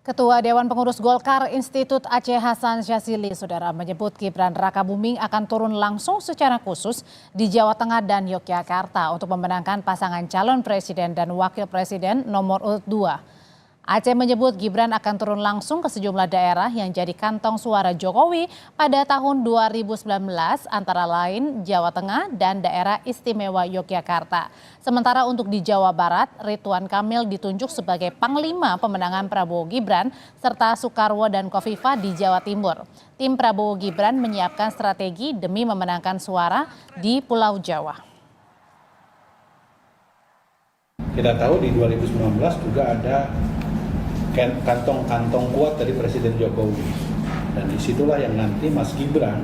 Ketua Dewan Pengurus Golkar Institut Aceh Hasan Syazili, saudara, menyebut Gibran Rakabuming akan turun langsung secara khusus di Jawa Tengah dan Yogyakarta untuk memenangkan pasangan calon presiden dan wakil presiden nomor urut 2. Aceh menyebut Gibran akan turun langsung ke sejumlah daerah yang jadi kantong suara Jokowi pada tahun 2019, antara lain Jawa Tengah dan daerah istimewa Yogyakarta. Sementara untuk di Jawa Barat, Ridwan Kamil ditunjuk sebagai Panglima pemenangan Prabowo Gibran, serta Soekarwo dan Khofifah di Jawa Timur. Tim Prabowo Gibran menyiapkan strategi demi memenangkan suara di Pulau Jawa. Kita tahu di 2019 juga ada kantong-kantong kuat dari Presiden Jokowi, dan disitulah yang nanti Mas Gibran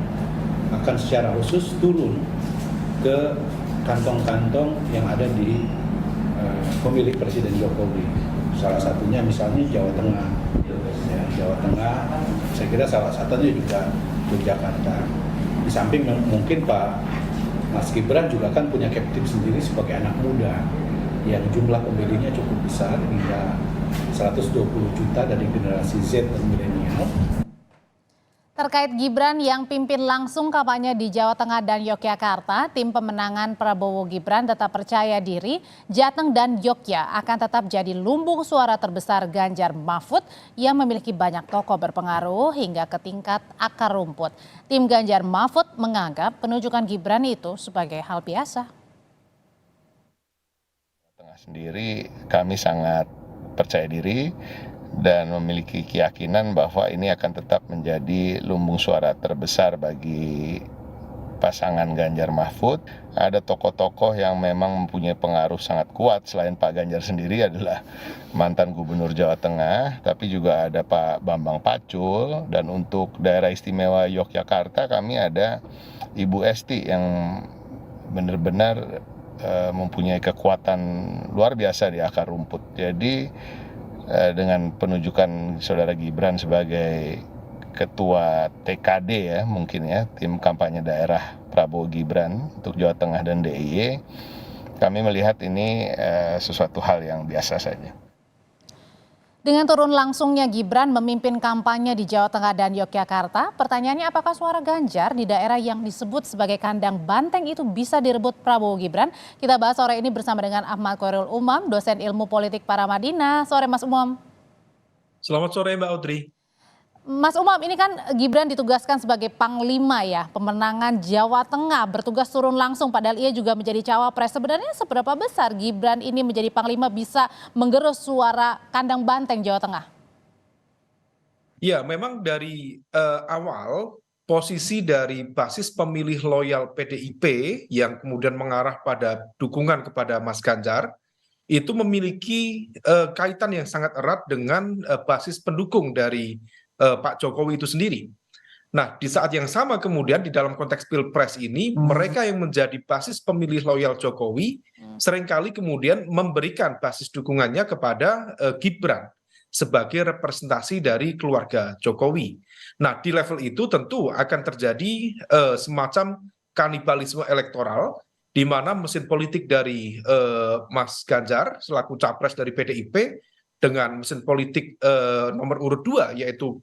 akan secara khusus turun ke kantong-kantong yang ada di pemilik Presiden Jokowi. Salah satunya misalnya Jawa Tengah, ya, Jawa Tengah. Saya kira salah satunya juga Yogyakarta. Di samping mungkin Pak Mas Gibran juga kan punya captive sendiri sebagai anak muda yang jumlah pemilihnya cukup besar, hingga 120 juta dari generasi Z dan milenial. Terkait Gibran yang pimpin langsung kampanye di Jawa Tengah dan Yogyakarta, tim pemenangan Prabowo Gibran tetap percaya diri Jateng dan Yogya akan tetap jadi lumbung suara terbesar Ganjar Mahfud yang memiliki banyak tokoh berpengaruh hingga ke tingkat akar rumput. Tim Ganjar Mahfud menganggap penunjukan Gibran itu sebagai hal biasa. Sendiri kami sangat percaya diri dan memiliki keyakinan bahwa ini akan tetap menjadi lumbung suara terbesar bagi pasangan Ganjar Mahfud. Ada tokoh-tokoh yang memang mempunyai pengaruh sangat kuat. Selain Pak Ganjar sendiri adalah mantan Gubernur Jawa Tengah, tapi juga ada Pak Bambang Pacul, dan untuk daerah istimewa Yogyakarta kami ada Ibu Esti yang benar-benar mempunyai kekuatan luar biasa di akar rumput. Jadi dengan penunjukan saudara Gibran sebagai ketua TKD, ya mungkin ya, tim kampanye daerah Prabowo Gibran untuk Jawa Tengah dan DIY, kami melihat ini sesuatu hal yang biasa saja. Dengan turun langsungnya Gibran memimpin kampanye di Jawa Tengah dan Yogyakarta, pertanyaannya apakah suara Ganjar di daerah yang disebut sebagai kandang banteng itu bisa direbut Prabowo Gibran? Kita bahas sore ini bersama dengan Ahmad Khoirul Umam, dosen ilmu politik Paramadina. Sore Mas Umam. Selamat sore Mbak Audrey. Mas Umam, ini kan Gibran ditugaskan sebagai Panglima ya, pemenangan Jawa Tengah, bertugas turun langsung padahal ia juga menjadi cawapres. Sebenarnya seberapa besar Gibran ini menjadi Panglima bisa menggerus suara kandang banteng Jawa Tengah? Ya, memang dari awal posisi dari basis pemilih loyal PDIP yang kemudian mengarah pada dukungan kepada Mas Ganjar itu memiliki kaitan yang sangat erat dengan basis pendukung dari Pak Jokowi itu sendiri. Nah, di saat yang sama kemudian di dalam konteks Pilpres ini, mereka yang menjadi basis pemilih loyal Jokowi seringkali kemudian memberikan basis dukungannya kepada Gibran sebagai representasi dari keluarga Jokowi. Nah, di level itu tentu akan terjadi semacam kanibalisme elektoral, di mana mesin politik dari Mas Ganjar selaku capres dari PDIP dengan mesin politik nomor urut 2 yaitu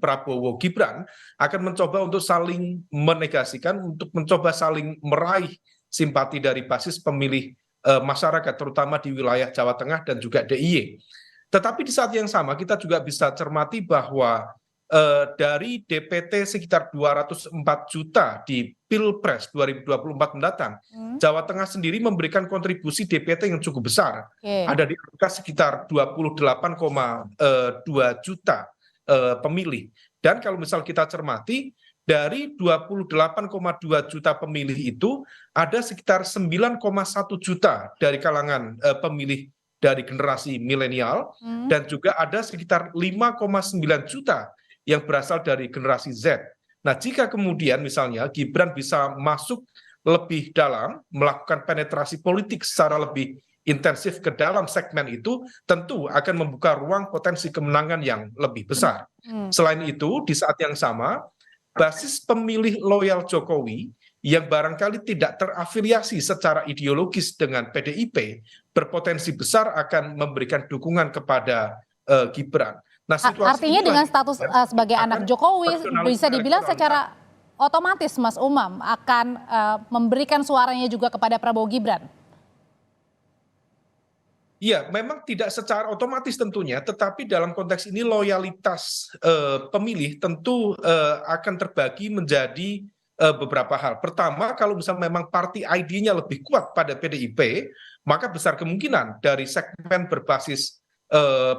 Prabowo Gibran akan mencoba untuk saling menegasikan, untuk mencoba saling meraih simpati dari basis pemilih masyarakat terutama di wilayah Jawa Tengah dan juga DIY. Tetapi di saat yang sama kita juga bisa cermati bahwa dari DPT sekitar 204 juta di Pilpres 2024 mendatang, Jawa Tengah sendiri memberikan kontribusi DPT yang cukup besar. Ada di angka sekitar 28,2 juta pemilih. Dan kalau misal kita cermati, dari 28,2 juta pemilih itu, ada sekitar 9,1 juta dari kalangan pemilih dari generasi milenial, dan juga ada sekitar 5,9 juta yang berasal dari generasi Z. Nah, jika kemudian misalnya Gibran bisa masuk lebih dalam, melakukan penetrasi politik secara lebih intensif ke dalam segmen itu, tentu akan membuka ruang potensi kemenangan yang lebih besar. Selain itu, di saat yang sama, basis pemilih loyal Jokowi yang barangkali tidak terafiliasi secara ideologis dengan PDIP, berpotensi besar akan memberikan dukungan kepada Gibran. Nah, situasi Artinya inilah dengan yang status kemudian sebagai anak akan Jokowi personalisme bisa dibilang elektoral. secara otomatis Mas Umam akan memberikan suaranya juga kepada Prabowo Gibran. Iya, memang tidak secara otomatis tentunya, tetapi dalam konteks ini loyalitas pemilih tentu akan terbagi menjadi beberapa hal. Pertama, kalau misalnya memang party ID-nya lebih kuat pada PDIP, maka besar kemungkinan dari segmen berbasis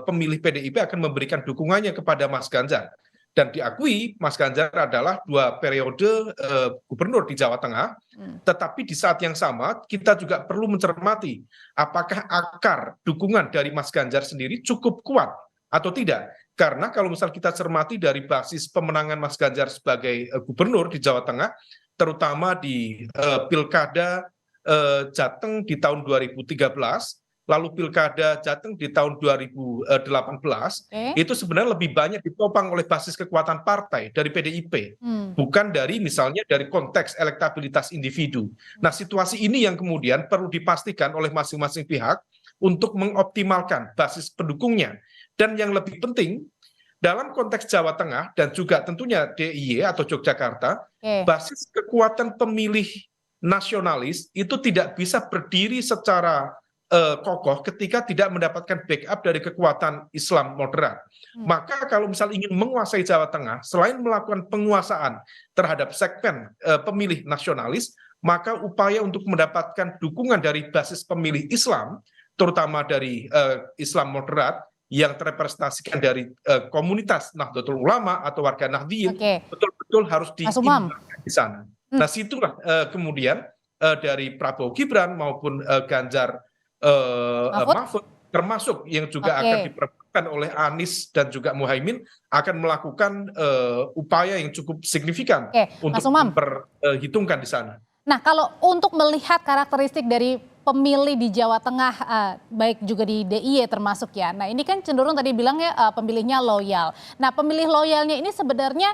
pemilih PDIP akan memberikan dukungannya kepada Mas Ganjar. Dan diakui Mas Ganjar adalah 2 periode gubernur di Jawa Tengah, tetapi di saat yang sama kita juga perlu mencermati apakah akar dukungan dari Mas Ganjar sendiri cukup kuat atau tidak. Karena kalau misal kita cermati dari basis pemenangan Mas Ganjar sebagai gubernur di Jawa Tengah, terutama di Pilkada Jateng di tahun 2013, lalu Pilkada Jateng di tahun 2018, itu sebenarnya lebih banyak ditopang oleh basis kekuatan partai dari PDIP, bukan dari misalnya dari konteks elektabilitas individu. Nah, situasi ini yang kemudian perlu dipastikan oleh masing-masing pihak untuk mengoptimalkan basis pendukungnya. Dan yang lebih penting, dalam konteks Jawa Tengah dan juga tentunya DIY atau Yogyakarta, basis kekuatan pemilih nasionalis itu tidak bisa berdiri secara kokoh ketika tidak mendapatkan backup dari kekuatan Islam moderat. Maka kalau misal ingin menguasai Jawa Tengah, selain melakukan penguasaan terhadap segmen pemilih nasionalis, maka upaya untuk mendapatkan dukungan dari basis pemilih Islam, terutama dari Islam moderat, yang terrepresentasikan dari komunitas Nahdlatul Ulama atau warga Nahdliyin, betul-betul harus diimbangkan di sana. Nah, situlah kemudian dari Prabowo Gibran maupun Ganjar Mahfud, termasuk yang juga akan diperebutkan oleh Anies dan juga Muhaimin, akan melakukan upaya yang cukup signifikan untuk memperhitungkan di sana. Nah, kalau untuk melihat karakteristik dari pemilih di Jawa Tengah, baik juga di DIY termasuk ya. Nah, ini kan cenderung tadi bilangnya pemilihnya loyal. Nah, pemilih loyalnya ini sebenarnya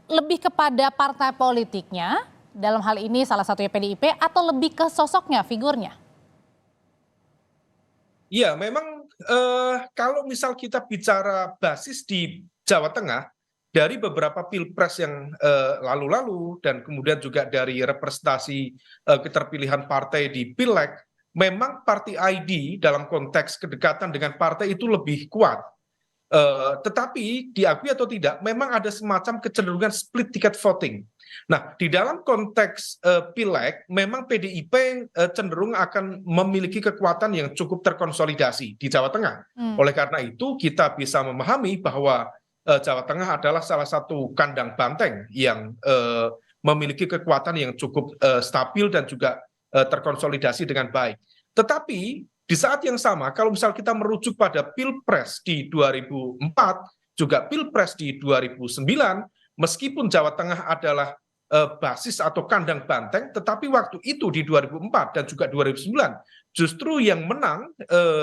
lebih kepada partai politiknya, dalam hal ini salah satunya PDIP, atau lebih ke sosoknya, figurnya? Iya, memang kalau misal kita bicara basis di Jawa Tengah, dari beberapa pilpres yang lalu-lalu dan kemudian juga dari representasi keterpilihan partai di Pileg, memang party ID dalam konteks kedekatan dengan partai itu lebih kuat. Tetapi diakui atau tidak, memang ada semacam kecenderungan split ticket voting. Nah, di dalam konteks Pileg, memang PDIP cenderung akan memiliki kekuatan yang cukup terkonsolidasi di Jawa Tengah. Oleh karena itu, kita bisa memahami bahwa Jawa Tengah adalah salah satu kandang banteng yang memiliki kekuatan yang cukup stabil dan juga terkonsolidasi dengan baik. Tetapi di saat yang sama, kalau misal kita merujuk pada Pilpres di 2004, juga Pilpres di 2009, meskipun Jawa Tengah adalah basis atau kandang banteng, tetapi waktu itu di 2004 dan juga 2009, justru yang menang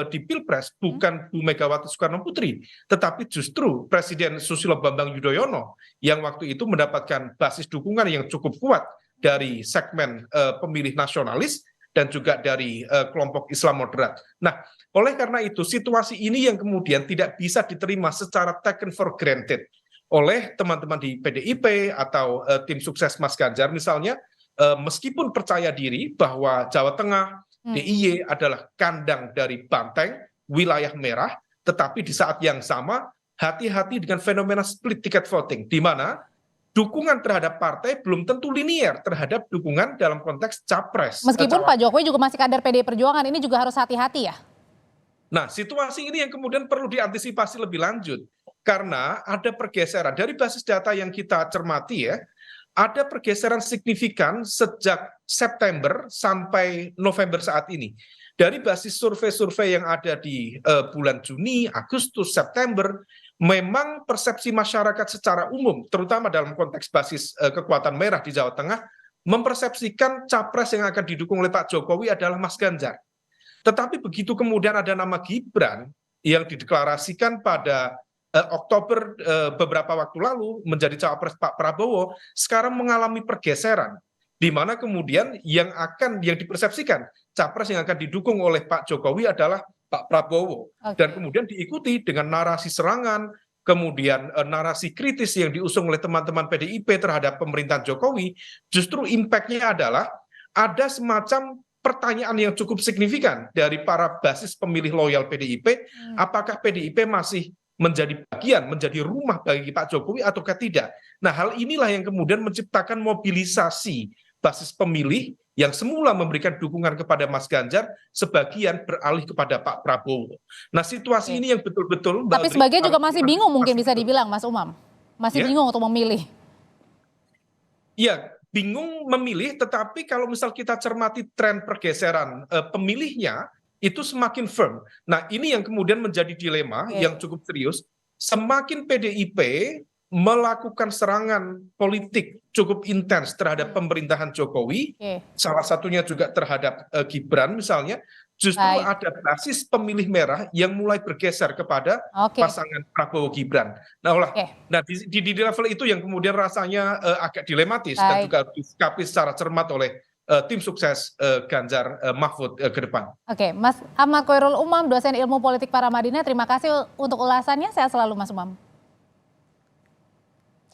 di Pilpres bukan Bu Megawati Soekarno Putri, tetapi justru Presiden Susilo Bambang Yudhoyono yang waktu itu mendapatkan basis dukungan yang cukup kuat dari segmen pemilih nasionalis dan juga dari kelompok Islam moderat. Nah, oleh karena itu situasi ini yang kemudian tidak bisa diterima secara taken for granted oleh teman-teman di PDIP atau tim sukses Mas Ganjar misalnya, meskipun percaya diri bahwa Jawa Tengah, DIY adalah kandang dari banteng, wilayah merah, tetapi di saat yang sama hati-hati dengan fenomena split ticket voting, di mana dukungan terhadap partai belum tentu linier terhadap dukungan dalam konteks capres. Meskipun Pak Jokowi juga masih kader PDI Perjuangan, ini juga harus hati-hati ya? Nah, situasi ini yang kemudian perlu diantisipasi lebih lanjut. Karena ada pergeseran dari basis data yang kita cermati ya, ada pergeseran signifikan sejak September sampai November saat ini. Dari basis survei-survei yang ada di bulan Juni, Agustus, September, memang persepsi masyarakat secara umum, terutama dalam konteks basis kekuatan merah di Jawa Tengah, mempersepsikan capres yang akan didukung oleh Pak Jokowi adalah Mas Ganjar. Tetapi begitu kemudian ada nama Gibran yang dideklarasikan pada Oktober beberapa waktu lalu menjadi cawapres Pak Prabowo, sekarang mengalami pergeseran, di mana kemudian yang dipersepsikan capres yang akan didukung oleh Pak Jokowi adalah Pak Prabowo, dan kemudian diikuti dengan narasi serangan, kemudian narasi kritis yang diusung oleh teman-teman PDIP terhadap pemerintahan Jokowi, justru impact-nya adalah ada semacam pertanyaan yang cukup signifikan dari para basis pemilih loyal PDIP, apakah PDIP masih menjadi bagian, menjadi rumah bagi Pak Jokowi ataukah tidak. Nah, hal inilah yang kemudian menciptakan mobilisasi basis pemilih yang semula memberikan dukungan kepada Mas Ganjar, sebagian beralih kepada Pak Prabowo. Nah, situasi ini yang betul-betul... Tapi sebagian juga masih bingung mungkin bisa dibilang, Mas Umam. Masih bingung untuk memilih. Iya, bingung memilih, tetapi kalau misal kita cermati tren pergeseran pemilihnya, itu semakin firm. Nah, ini yang kemudian menjadi dilema yang cukup serius. Semakin PDIP melakukan serangan politik cukup intens terhadap pemerintahan Jokowi, salah satunya juga terhadap Gibran misalnya, justru ada basis pemilih merah yang mulai bergeser kepada pasangan Prabowo Gibran. Nah, di level itu yang kemudian rasanya agak dilematis dan juga disikapi secara cermat oleh tim sukses Ganjar Mahfud ke depan. Oke, Mas Ahmad Khoirul Umam, dosen ilmu politik Paramadina, terima kasih untuk ulasannya. Sehat selalu, Mas Umam.